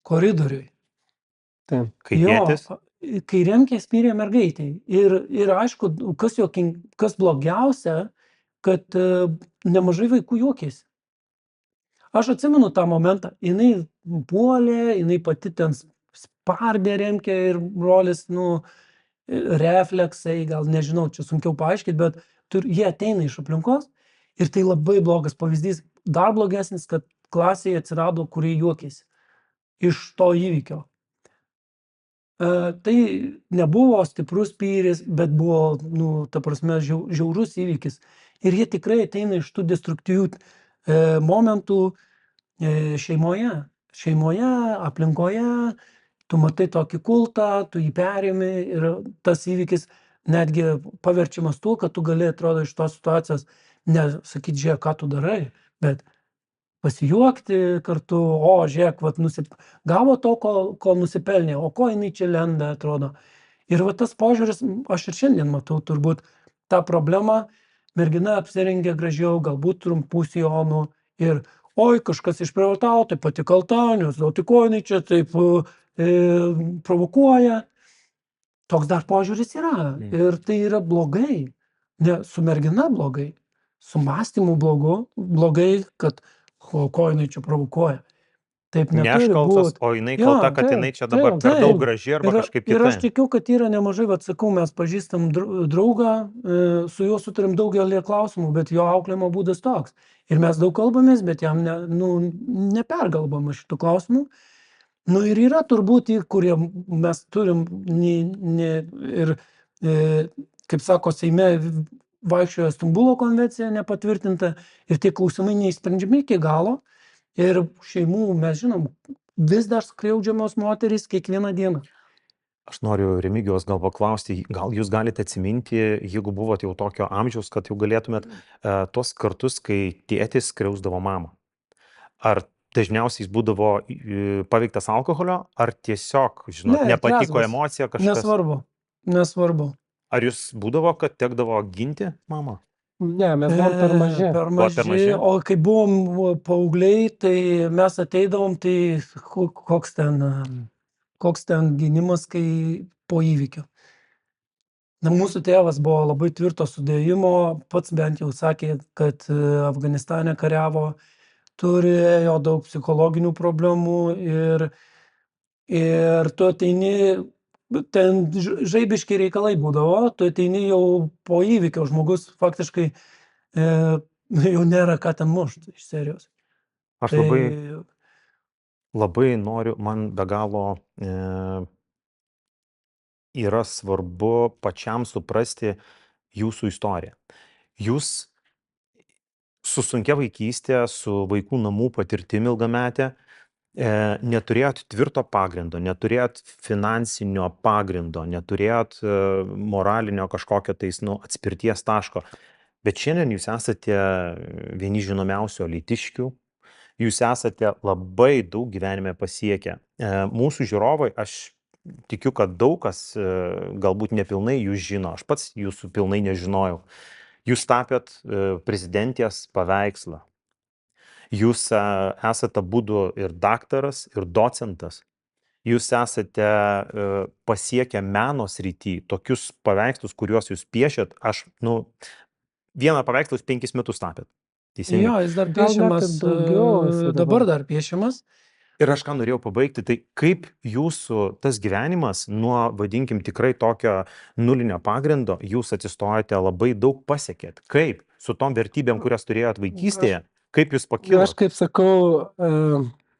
koridoriui. Taip. Kai tėtis, Kai Remkė spyrė mergaitei. Ir aišku, kas blogiausia, kad nemažai vaikų juokėsi. Aš atsimenu tą momentą. Jinai puolė, jinai pati ten spardė Remkė ir brolis, nu, refleksai, gal nežinau, čia sunkiau paaiškinti, bet jie ateina iš aplinkos ir tai labai blogas pavyzdys. Dar blogesnis, kad klasėje atsirado, kurie juokėsi iš to įvykio. Tai nebuvo stiprus spyris, bet buvo, nu, ta prasme, žiaurus įvykis. Ir jie tikrai ateina iš tų destruktyvių momentų šeimoje. Šeimoje, aplinkoje, tu matai tokį kultą, tu jį perimi ir tas įvykis netgi paverčiamas tuo, kad tu gali, atrodo, iš tos situacijos nesakyti, žiūrėk, ką tu darai, bet pasijuokti kartu, o žiūrėk, vat, gavo to, ko nusipelnė, o ko jinai čia lenda, atrodo. Ir va tas požiūris, aš ir šiandien matau turbūt tą problemą, mergina apsirengė gražiau, galbūt trumpų sijonų ir oi, kažkas išprievartavo, tai pati kalta, nes o tik ko jinai čia taip provokuoja. Toks dar požiūris yra. Ir tai yra blogai. Ne su mergina blogai, su mąstymu blogai, kad ko jinai čia provokuoja. Taip ne aš neturi kaltas, būt. o jinai Jo, kalta, kad taip, jinai čia dabar taip, per daug taip. graži arba kažkaip Ir aš kitaip. tikiu, kad yra nemažai, vat sakau, mes pažįstam draugą, su juo sutarim daugelį klausimų, bet jo auklėjimo būdas toks. Ir mes daug kalbamės, bet jam nepergalbama šitų klausimų. Nu ir yra turbūt, kurie mes turim ir, kaip sako, Seime vaikščiojo Stambulo konvencija nepatvirtinta ir tie klausimai neįsprendžiami iki galo. Ir šeimų, mes žinom, vis dar skriaudžiamos moterys kiekvieną dieną. Aš noriu Remigijos gal paklausti, gal jūs galite atsiminti, jeigu buvot jau tokio amžiaus, kad jau galėtumėt tos kartus, kai tėtis skriausdavo mamą. Ar dažniausiai jis būdavo paveiktas alkoholio, ar tiesiog, žinot, Ne, nepatiko trezvas. emocija kažkas? Nesvarbu. Ar jūs būdavo, kad tekdavo ginti mamą? Ne, mes buvom per maži. Per Buvot per maži? O kai buvom paaugliai, tai mes ateidavom, tai koks ten gynimas, kai po įvykio. Na, mūsų tėvas buvo labai tvirto sudėjimo, pats bent jau sakė, kad Afganistane kariavo, turėjo daug psichologinių problemų ir tu ateini, ten žaibiški reikalai būdavo, tu ateini jau po įvykio, žmogus faktiškai jau nėra ką ten mušti iš serijos. Aš labai noriu, man be galo yra svarbu pačiam suprasti jūsų istoriją. Jūs su sunkia vaikystė, su vaikų namų patirtimi ilgametė, neturėjot tvirto pagrindo, neturėjot finansinio pagrindo, neturėjot moralinio kažkokio tais, atspirties taško. Bet šiandien jūs esate vieni žinomiausių alytiškių, jūs esate labai daug gyvenime pasiekę. Mūsų žiūrovai, aš tikiu, kad daug kas galbūt nepilnai jūs žino, aš pats jūsų pilnai nežinojau. Jūs tapėt prezidentės paveikslą. Jūs esate abudu ir daktaras, ir docentas. Jūs esate pasiekę meno srity tokius paveikslus, kuriuos jūs piešėt. Aš, vieną paveikslą jūs 5 metus tapėt. Teisingai. Jo, jis dar Gal net ir piešiamas, daugiau jisai dabar dar piešiamas. Ir aš ką norėjau pabaigti, tai kaip jūsų tas gyvenimas nuo, vadinkim, tikrai tokio nulinio pagrindo, jūs atsistojate labai daug pasiekėt. Kaip? Su tom vertybėm, kurias turėjot vaikystėje, kaip jūs Aš pakilot? kaip sakau,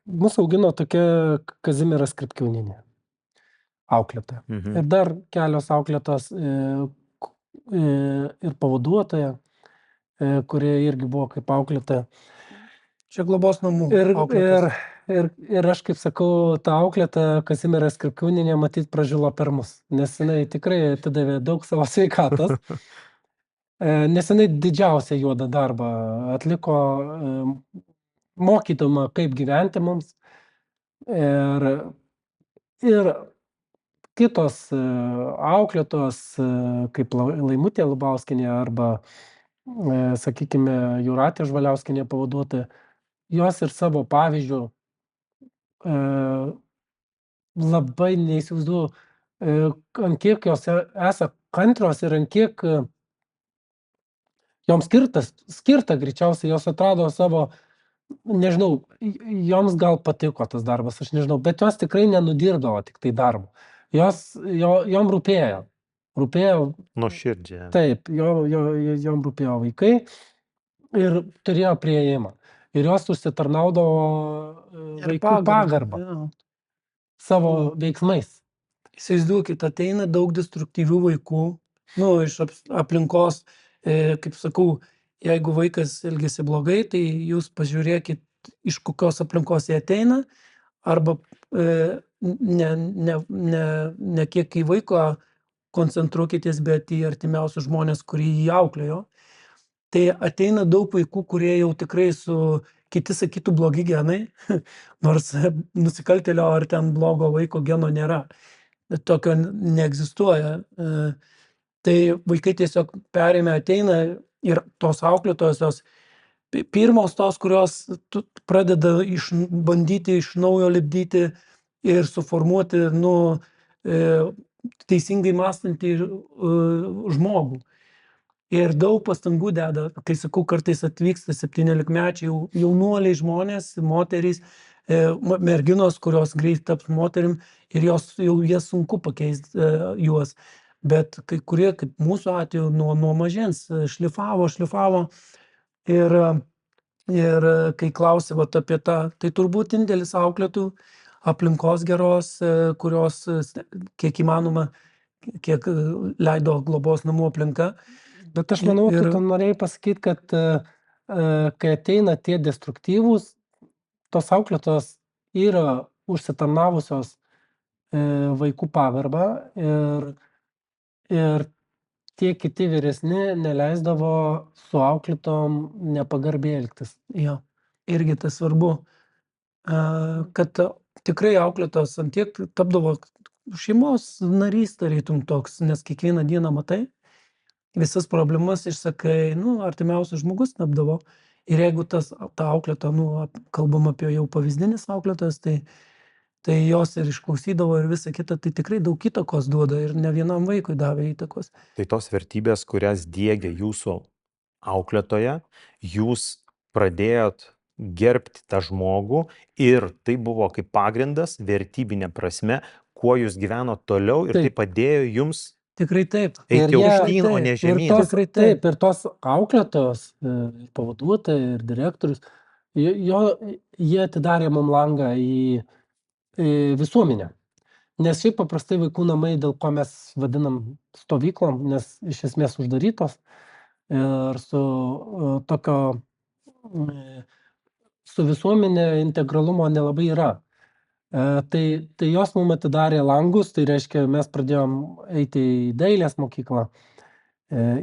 mūsų augino tokia Kazimiera Skripkiūnienė, auklėtoja. Mhm. Ir dar kelios auklėtos ir pavaduotoja, kurie irgi buvo kaip auklėtoja. Čia globos namų. Ir aš kaip sakau, ta auklėta Kazimiera Skripkiūnienė matyt pražilo per mus, nes jinai tikrai atidavė daug savo sveikatos. Nes jinai didžiausią juodą darbą atliko, mokydama, kaip gyventi mums. Ir kitos auklėtos, kaip Laimutė Lubauskienė arba, sakykime, Jūratė Žvaliauskienė pavaduotoja, jos ir savo pavyzdžių labai neįsivaizduoju, ant kiek jos esą kantrios ir ant kiek joms skirta greičiausiai, jos atrado savo, nežinau, joms gal patiko tas darbas, aš nežinau, bet jos tikrai nenudirbdavo tik tai darbo. Jom rūpėjo. Nuoširdžiai. Taip, jom rūpėjo vaikai ir turėjo priėjimą. Ir jos užsitarnaudavo vaikų pagarbą savo veiksmais. Įsivaizduokit, ateina daug destruktyvių vaikų, iš aplinkos, kaip sakau, jeigu vaikas elgiasi blogai, tai jūs pažiūrėkit, iš kokios aplinkos jie ateina, arba ne kiek į vaiko koncentruokitės, bet į artimiausius žmonės, kurie jį auklėjo. Tai ateina daug vaikų, kurie jau tikrai kiti sakytų blogi genai, nors nusikaltėlio ar ten blogo vaiko geno nėra. Tokio neegzistuoja. Tai vaikai tiesiog ateina ir tos auklėtojos, pirmos tos, kurios pradeda bandyti iš naujo lipdyti ir suformuoti, teisingai mąstantį žmogų. Ir daug pastangų deda, kai sakau, kartais atvyksta 17-mečiai jaunuoliai žmonės, moterys, merginos, kurios greit taps moterim ir jie sunku pakeisti juos. Bet kai kurie, kaip mūsų atveju, nuo mažens šlifavo. Ir kai klausė apie tą, tai turbūt indėlis auklėtų aplinkos geros, kurios kiek įmanoma, kiek leido globos namų aplinka. Bet aš manau, tu norėjai pasakyti, kad kai ateina tie destruktyvūs, tos auklėtos yra užsitarnavusios vaikų pagarbą ir tie kiti vyresni neleisdavo su auklėtom nepagarbiai elgtis. Jo, irgi tas svarbu, kad tikrai auklėtos ant tiek tapdavo šeimos narys, tarytum toks, nes kiekvieną dieną matai, visas problemas išsakai, artimiausias žmogus tapdavo. Ir jeigu ta auklėta, kalbam apie jau pavyzdinis auklėtas, tai jos ir išklausydavo ir visa kita, tai tikrai daug įtakos duoda ir ne vienam vaikui davė įtakos. Tai tos vertybės, kurias diegia jūsų auklėtoja, jūs pradėjot gerbti tą žmogų ir tai buvo kaip pagrindas, vertybinė prasme, kuo jūs gyvenot toliau ir tai padėjo jums tikrai taip. eiti aukštyn, o ne žemyn. Taip, ir tos auklėtos, pavaduotojai ir direktorius, jie atidarė mums langą į visuomenę. Nes šiaip paprastai vaikų namai, dėl ko mes vadinam stovyklom, nes iš esmės uždarytos ir su tokio su visuomenė integralumo nelabai yra. Tai jos mums atidarė langus, tai reiškia, mes pradėjom eiti į dailės mokyklą,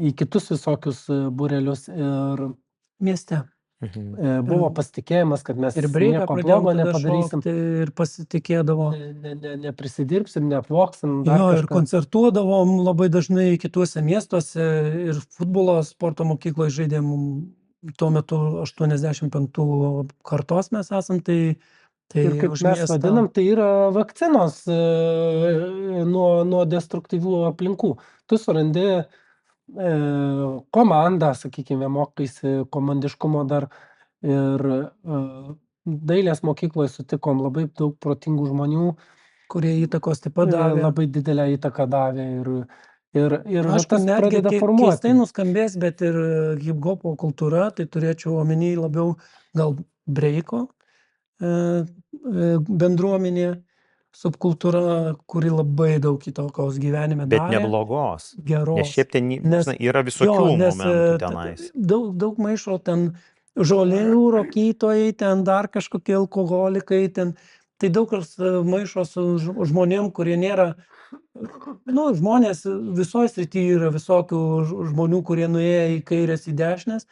į kitus visokius būrelius ir Mieste. buvo pasitikėjimas, kad mes Ir breiką nieko pradėjom blogo tada nepadarysim, šokti ir pasitikėdavo. neprisidirbsim, neapvoksim, dar Jo, ir kažką. koncertuodavom labai dažnai kituose miestuose ir futbolo sporto mokykloje žaidėm. Tuo metu 85 kartos mes esam, tai Ir kaip už mes miestą. vadinam, tai yra vakcinos nuo destruktyvių aplinkų. Tu surandi komandą, sakykime, mokaisi komandiškumo dar ir dailės mokykloje sutikom labai daug protingų žmonių, kurie įtakos taip pat kurie davė. labai didelę įtaką davė ir va Aišku, tas netgi pradeda keistai formuoti. nuskambės, bet ir hip-hopo kultūra, tai turėčiau omeny labiau gal breiko bendruomenė, subkultūra, kuri labai daug įtakos gyvenime Bet darė. neblogos. Geros. Nes šiaip ten Nes- žinai, yra visokių nes momentų tenais. daug maišo ten žolėjų rokytojai, ten dar kažkokie alkoholikai, ten. Tai daug kas maišo su žmonėm, kurie nėra, žmonės visoje srityje yra visokių žmonių, kurie nuėjo į kairės, į dešinės,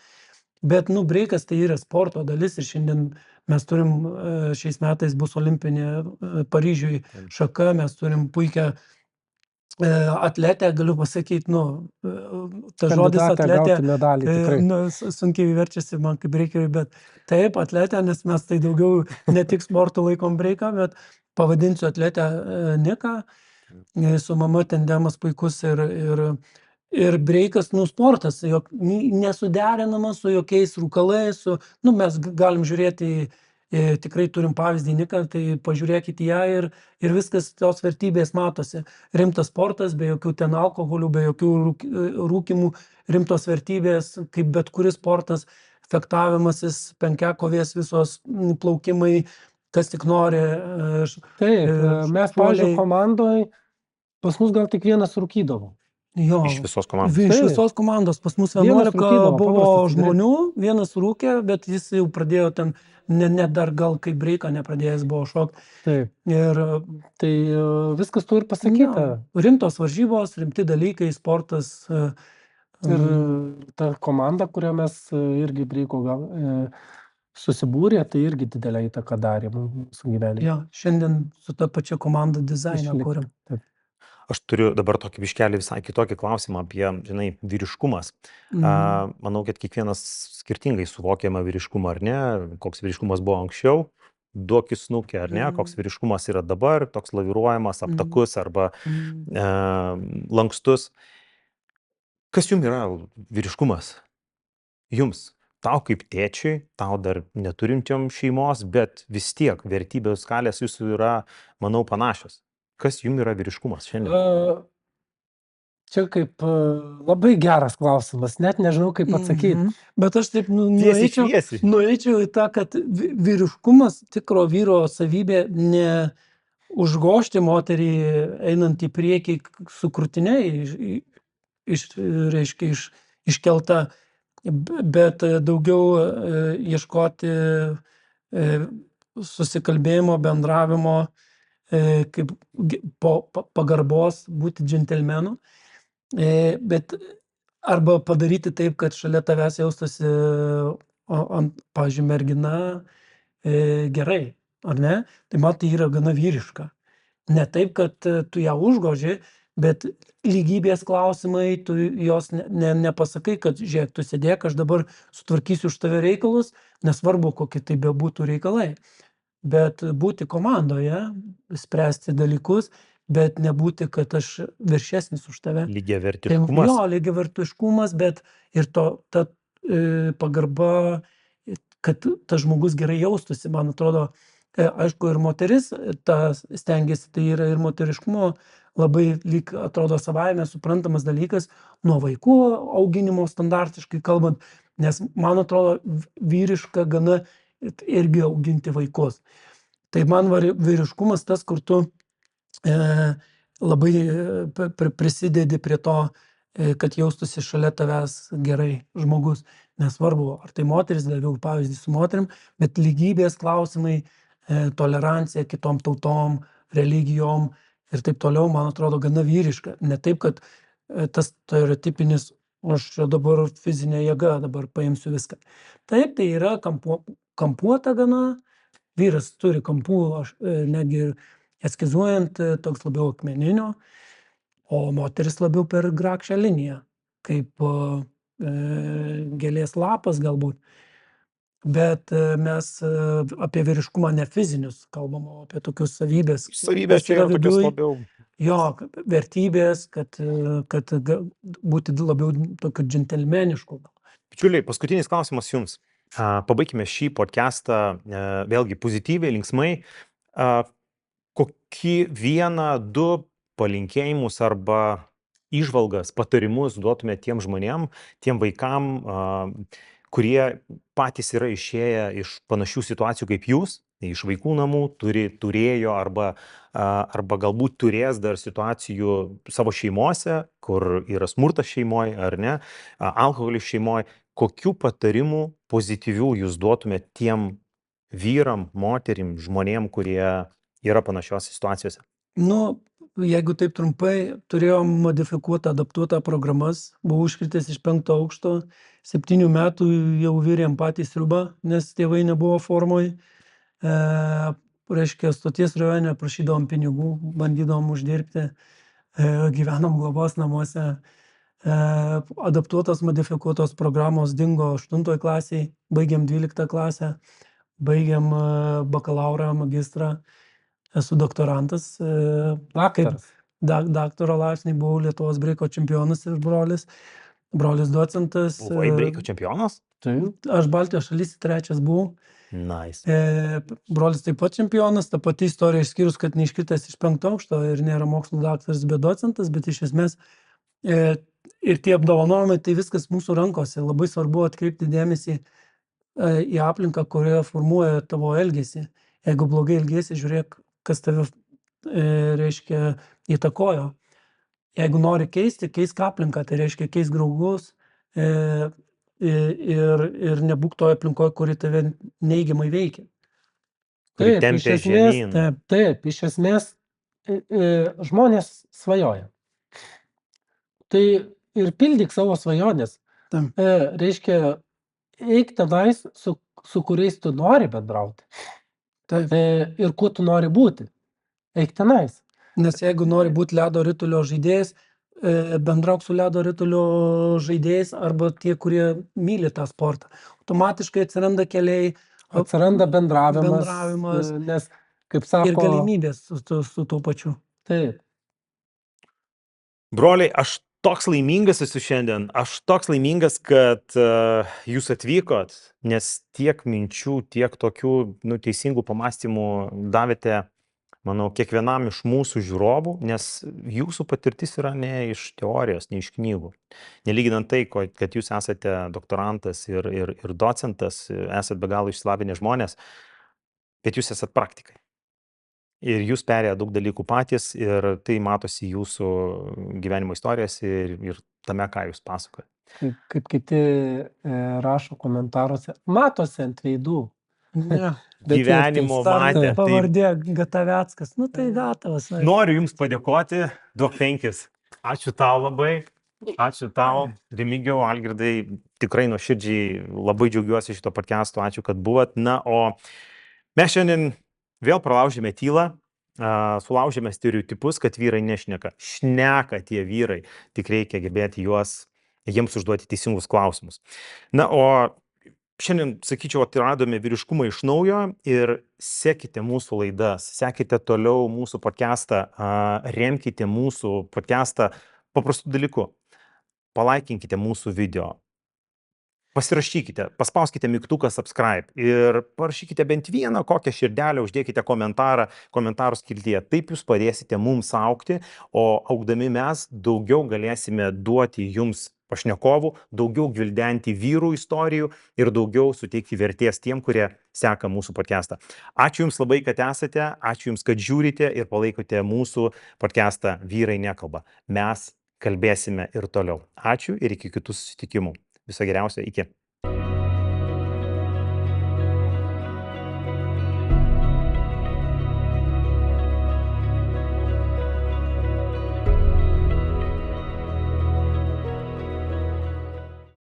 bet, breikas tai yra sporto dalis ir šiandien mes turim, šiais metais bus olimpinė Paryžiui šaka, mes turim puikią atletę, galiu pasakyti, tas žodis Kandidatė atletė, gauti medalį, tikrai. sunkiai verčiasi man kaip breikeriui, bet taip, atletė, nes mes tai daugiau ne tik sporto laikom breiką, bet pavadinsiu atletę Niką, su mama tandemas puikus ir breikas, sportas, nesuderinamas su jokiais rūkalais, mes galim žiūrėti tikrai turim pavyzdį Niką, tai pažiūrėkite ją ir viskas tos vertybės matosi. Rimtas sportas, be jokių ten alkoholių, be jokių rūkimų, rimtos vertybės, kaip bet kuris sportas, fektavimasis, penkiakovės visos plaukimai, kas tik nori. Taip, mes, pavyzdžiui, šuoliai. komandoj, pas mus gal tik vienas rūkydavo. Jo, Iš visos komandos. iš Taip. visos komandos. Pas mus Vienas 11 rūkydavo, buvo paprastas žmonių, vienas rūkė, bet jis jau pradėjo ten, ne dar gal kaip breiką nepradėjęs buvo šokti. Taip, Ir tai viskas tu ir pasakyta. rimtos varžybos, rimti dalykai, sportas. Ir ta komanda, kurią mes irgi breiko gal susibūrė, tai irgi didelę įtaką darė mūsų gyvenime. Jo, šiandien su ta pačia komanda dizainą Išlikti. kuriam. Taip. Aš turiu dabar tokį biškelį visai kitokį klausimą apie, vyriškumas. Manau, kad kiekvienas skirtingai suvokiama vyriškumą, ar ne? Koks vyriškumas buvo anksčiau, duok įsnukį, ar ne? Koks vyriškumas yra dabar, toks laviruojamas, aptakus arba lankstus. Kas jums yra vyriškumas? Jums. Tau kaip tėčiui, tau dar neturinčiam šeimos, bet vis tiek vertybių skalės jūsų yra, manau, panašios. Kas jums yra vyriškumas šiandien? Čia kaip labai geras klausimas, net nežinau kaip atsakyti. Bet aš taip Tiesiai. nueičiau į tą, kad vyriškumas, tikro vyro savybė, ne užgožti moterį einant į priekį su krūtine reiškia iškelta, bet daugiau ieškoti susikalbėjimo, bendravimo, kaip pagarbos, būti džentelmenu, bet arba padaryti taip, kad šalia tavęs jaustųsi, pavyzdžiui, mergina gerai, ar ne? Tai man tai yra gana vyriška. Ne taip, kad tu ją užgoži, bet lygybės klausimai, tu jos nepasakai, kad žiūrėk, tu sėdėk, aš dabar sutvarkysiu už tave reikalus, nesvarbu, kokie tai bebūtų reikalai. Bet būti komandoje, spręsti dalykus, bet nebūti, kad aš viršesnis už tave. Lygiavertiškumas. Jo, lygiavertiškumas, bet ir ta pagarba, kad tas žmogus gerai jaustųsi, man atrodo, aišku, ir moteris ta stengiasi, tai yra ir moteriškumo labai lyg atrodo savaime suprantamas dalykas, nuo vaikų auginimo standartiškai kalbant, nes man atrodo vyriška gana irgi auginti vaikus. Tai man vyriškumas tas, kur tu labai prisidedi prie to, kad jaustųsi šalia tavęs gerai žmogus. Nesvarbu, ar tai moteris, daviau pavyzdį su moterim, bet lygybės klausimai, tolerancija kitom tautom, religijom ir taip toliau, man atrodo, gana vyriška. Ne taip, kad tas stereotipinis, aš čia dabar fizinė jėga, dabar paimsiu viską. Taip, tai yra kampuota gana, vyras turi kampų, aš netgi ir eskizuojant toks labiau akmeninio, o moteris labiau per grakščią liniją, kaip gėlės lapas galbūt. Bet mes apie vyriškumą ne fizinius kalbam, o apie tokius savybės. Savybės kas čia yra tokios viduj. labiau. Jo, vertybės, kad būti labiau tokiu džentelmenišku. Bičiuliai, paskutinis klausimas jums. Pabaikime šį podcastą vėlgi pozityviai, linksmai. Kokį vieną, du palinkėjimus arba įžvalgas, patarimus duotume tiem žmonėm, tiem vaikam, kurie patys yra išėję iš panašių situacijų kaip jūs, iš vaikų namų, turėjo arba galbūt turės dar situacijų savo šeimose, kur yra smurtas šeimoje ar ne, alkoholis šeimoje. Kokių patarimų pozityvių jūs duotumėte tiem vyram, moterim, žmonėm, kurie yra panašiose situacijose? Nu, jeigu taip trumpai, turėjom modifikuotą, adaptuotą programas, buvau užkritęs iš 5 aukšto, 7 metų jau virėm patys sriubą, nes tėvai nebuvo formoj. Reiškia, Stoties rajone prašydavom pinigų, bandydavom uždirbti, gyvenom globos namuose. Adaptuotos, modifikuotos programos dingo 8 klasiai, baigėm 12 klasę, baigėm bakalaurą, magistrą. Esu doktorantas. Daktaras. Daktaro laipsnį, buvau Lietuvos breiko čempionas ir brolis docentas. Buvai breiko čempionas? Aš Baltijos šalyse 3 buvau. Nice. Brolis taip pat čempionas, ta pati istorija išskyrus, kad neiškritęs iš 5 aukšto ir nėra mokslo daktaras, bet docentas, bet iš esmės ir tie apdovanojimai, tai viskas mūsų rankose. Labai svarbu atkreipti dėmesį į aplinką, kurioje formuoja tavo elgesį. Jeigu blogai elgesi, žiūrėk, kas tave, reiškia, įtakojo. Jeigu nori keisti, keisk aplinką, tai reiškia keisk draugus ir nebūk toje aplinkoje, kuri tave neigiamai veikia. Kuri Taip, iš tempia esmės, žemyn. taip, iš esmės žmonės svajoja. Tai ir pildyk savo svajonės. Taip. Reiškia, eik tenais, su kuriais tu nori bendrauti. Taip. Ir kuo tu nori būti. Eik tenais. Nes jeigu nori būti ledo ritulio žaidėjas, bendrauk su ledo ritulio žaidėjais arba tie, kurie myli tą sportą. Automatiškai atsiranda keliai. Atsiranda bendravimas. Nes, kaip sako... Ir galimybės su tuo pačiu. Taip. Broliai, aš toks laimingas esu šiandien. Aš toks laimingas, kad jūs atvykot, nes tiek minčių, tiek tokių teisingų pamastymų davėte, manau, kiekvienam iš mūsų žiūrovų, nes jūsų patirtis yra ne iš teorijos, ne iš knygų. Nelyginant tai, kad jūs esate doktorantas ir docentas, esate be galo išsilavinę žmonės, bet jūs esate praktikai. Ir jūs perėję daug dalykų patys ir tai matosi jūsų gyvenimo istorijose ir tame, ką jūs pasakojate. Kaip kiti rašo komentaruose, matosi ant veidų. Ne. Gyvenimo matė. Pavardė Gataveckas. Nu tai Gatavas. Noriu jums padėkoti, duok 5. Ačiū tau labai. Ačiū tau, Remigijau, Algirdai, tikrai nuoširdžiai labai džiaugiuosi šito podcasto, ačiū, kad buvot. Na, o mes šiandien vėl pralaužėme tylą, sulaužėme stereotipus, kad vyrai nešneka. Šneka tie vyrai, tik reikia gebėti jiems užduoti teisingus klausimus. Na, o šiandien, sakyčiau, atradome vyriškumą iš naujo ir sekite mūsų laidas, sekite toliau mūsų podcastą, remkite mūsų podcastą paprastų dalykų. Palaikinkite mūsų video. Pasirašykite, paspauskite mygtuką subscribe ir parašykite bent vieną kokią širdelę, uždėkite komentarų skiltyje. Taip jūs padėsite mums augti, o augdami mes daugiau galėsime duoti jums pašnekovų, daugiau gvildenti vyrų istorijų ir daugiau suteikti vertės tiem, kurie seka mūsų podcastą. Ačiū Jums labai, kad esate, ačiū Jums, kad žiūrite ir palaikote mūsų podcastą Vyrai nekalba. Mes kalbėsime ir toliau. Ačiū ir iki kitų susitikimų. Viso geriausio, iki.